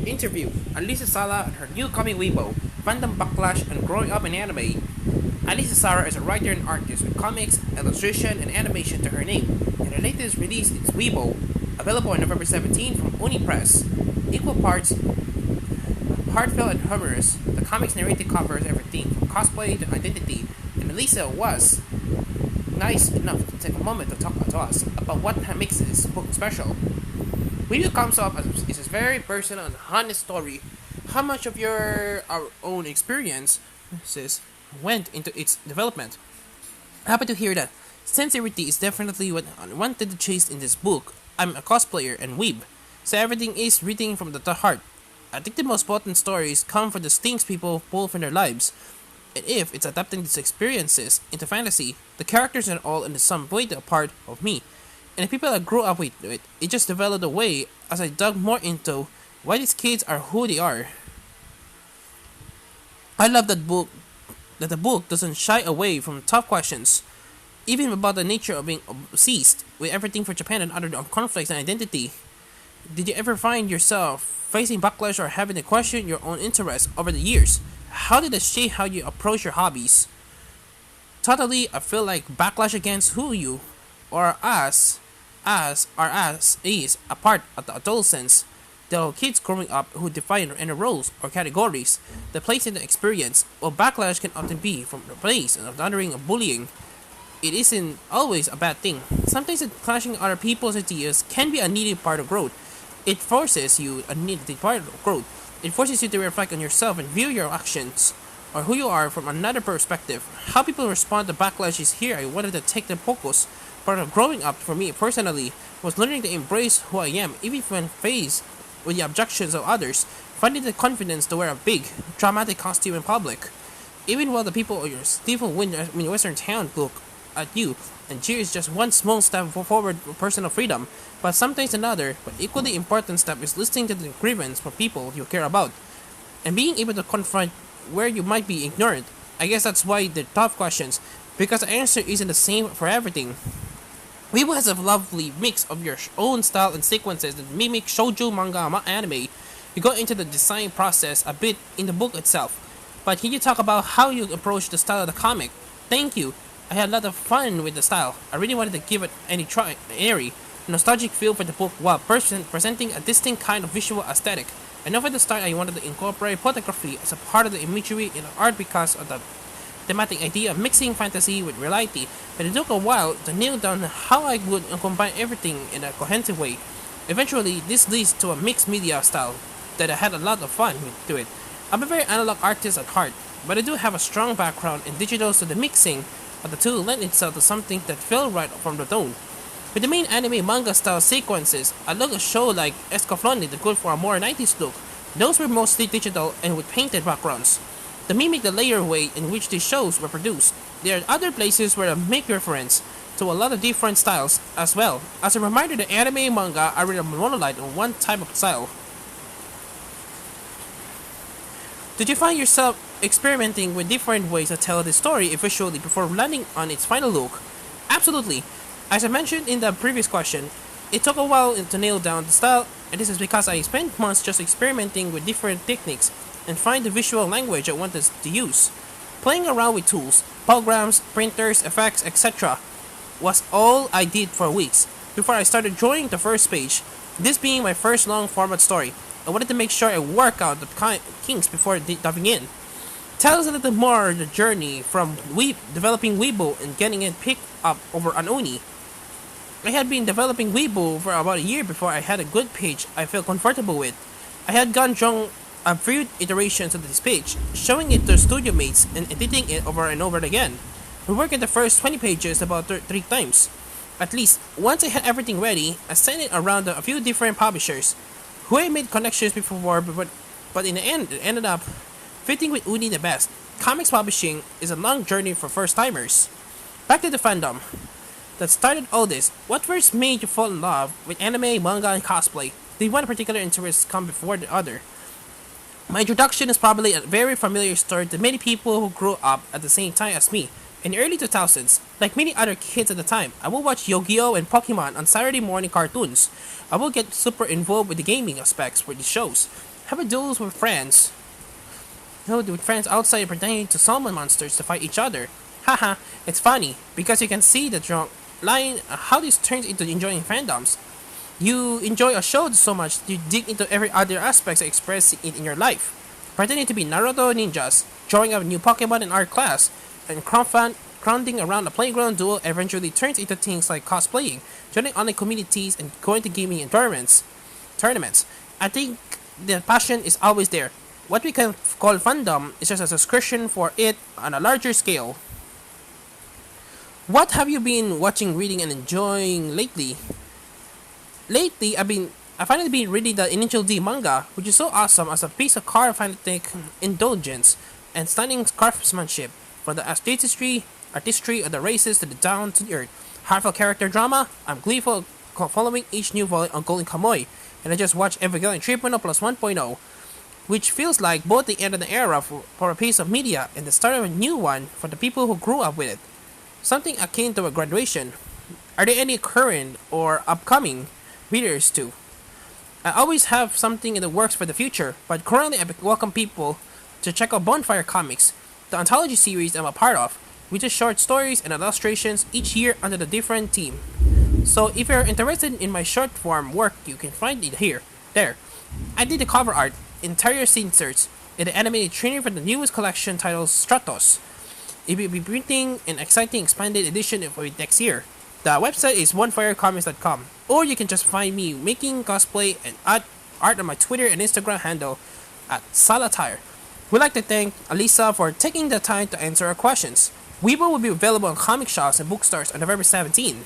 Interview Alissa Sallah and her new comic Weeaboo, Fandom Backlash and Growing Up in Anime. Alissa Sallah is a writer and artist with comics, illustration, and animation to her name, and her latest release is Weeaboo, available on November 17 from Uni Press. Equal parts heartfelt and humorous, the comics narrative covers everything from cosplay to identity, and Alissa was nice enough to take a moment to talk to us about what makes this book special. Video comes up as it's a very personal and honest story. How much of your our own experiences went into its development? Happy to hear that. Sincerity is definitely what I wanted to chase in this book. I'm a cosplayer and weeb, so everything is written from the heart. I think the most potent stories come from the things people pull from their lives. And if it's adapting these experiences into fantasy, the characters are all in some way a part of me. And the people I grew up with it just developed a way as I dug more into why these kids are who they are. I love that the book doesn't shy away from tough questions, even about the nature of being obsessed with everything from Japan and other conflicts and identity. Did you ever find yourself facing backlash or having to question your own interests over the years? How did it shape how you approach your hobbies? Totally, I feel like backlash against who you or us as is a part of the adolescence. The kids growing up who define any roles or categories the place in the experience, while backlash can often be from the place of honoring of bullying. It isn't always a bad thing. Sometimes clashing other people's ideas can be a needed part of growth. It forces you a needed part of growth. It forces you to reflect on yourself and view your actions or who you are from another perspective. How people respond to backlash is here. I wanted to take the focus. Part of growing up for me personally was learning to embrace who I am, even when faced with the objections of others, finding the confidence to wear a big, dramatic costume in public. Even while the people of your Stephen Western town look at you and cheer is just one small step forward for personal freedom, but sometimes another, but equally important step is listening to the grievance from people you care about, and being able to confront where you might be ignorant. I guess that's why they're tough questions, because the answer isn't the same for everything. Weibo has a lovely mix of your own style and sequences that mimic shoujo manga anime. You go into the design process a bit in the book itself, but can you talk about how you approach the style of the comic? Thank you. I had a lot of fun with the style. I really wanted to give it any airy, nostalgic feel for the book while presenting a distinct kind of visual aesthetic. I know from the start I wanted to incorporate photography as a part of the imagery in the art because of the thematic idea of mixing fantasy with reality, but it took a while to nail down how I would combine everything in a cohesive way. Eventually, this leads to a mixed media style that I had a lot of fun with it. I'm a very analog artist at heart, but I do have a strong background in digital, so the mixing of the two lent itself to something that felt right from the tone. With the main anime manga style sequences, I look a show like Escaflowne that good for a more 90s look. Those were mostly digital and with painted backgrounds. To mimic the layer way in which these shows were produced, there are other places where I make reference to a lot of different styles as well. As a reminder, the anime and manga are really monolith on one type of style. Did you find yourself experimenting with different ways to tell the story visually before landing on its final look? Absolutely. As I mentioned in the previous question, it took a while to nail down the style, and this is because I spent months just experimenting with different techniques and find the visual language I wanted to use. Playing around with tools, programs, printers, effects, etc. was all I did for weeks before I started drawing the first page. This being my first long format story, I wanted to make sure I work out the kinks before diving in. Tell us a little more the journey from developing Weeaboo and getting it picked up over an Oni. I had been developing Weeaboo for about a year before I had a good page I felt comfortable with. I had gone through a few iterations of this page, showing it to studio mates and editing it over and over again. We worked at the first 20 pages about 3 times. At least, once I had everything ready, I sent it around to a few different publishers, who I made connections before, but in the end, it ended up fitting with Uni the best. Comics publishing is a long journey for first-timers. Back to the fandom that started all this. What first made you fall in love with anime, manga, and cosplay? Did one particular interest come before the other? My introduction is probably a very familiar story to many people who grew up at the same time as me. In the early 2000s, like many other kids at the time, I would watch Yu-Gi-Oh! And Pokemon on Saturday morning cartoons. I would get super involved with the gaming aspects for these shows. Have a duels with friends. With friends outside pretending to summon monsters to fight each other. Haha, it's funny because you can see the drunk line how this turns into enjoying fandoms. You enjoy a show so much you dig into every other aspect to express it in your life. Pretending to be Naruto ninjas, drawing up new Pokemon in art class, and crowding around a playground duel eventually turns into things like cosplaying, joining online communities, and going to gaming tournaments. I think the passion is always there. What we can call fandom is just a subscription for it on a larger scale. What have you been watching, reading, and enjoying lately? Lately, I finally been reading the Initial D manga, which is so awesome as a piece of car fanatic indulgence and stunning craftsmanship. From the artistry of the races to the down to the earth, heartfelt character drama. I'm gleeful following each new volume on Golden Kamuy, and I just watched Evangelion 3.0 plus 1.0, which feels like both the end of the era for a piece of media and the start of a new one for the people who grew up with it. Something akin to a graduation. Are there any current or upcoming readers too? I always have something in the works for the future, but currently I welcome people to check out Bonfire Comics, the anthology series I'm a part of, which is short stories and illustrations each year under a different theme. So if you're interested in my short form work, you can find it there. I did the cover art, interior inserts, and the animated training for the newest collection titled Stratos. It will be printing an exciting expanded edition of it next year. The website is onefirecomics.com, or you can just find me making cosplay and art on my Twitter and Instagram handle at Sallah. We'd like to thank Alissa for taking the time to answer our questions. Weeaboo will be available on comic shops and bookstores on November 17.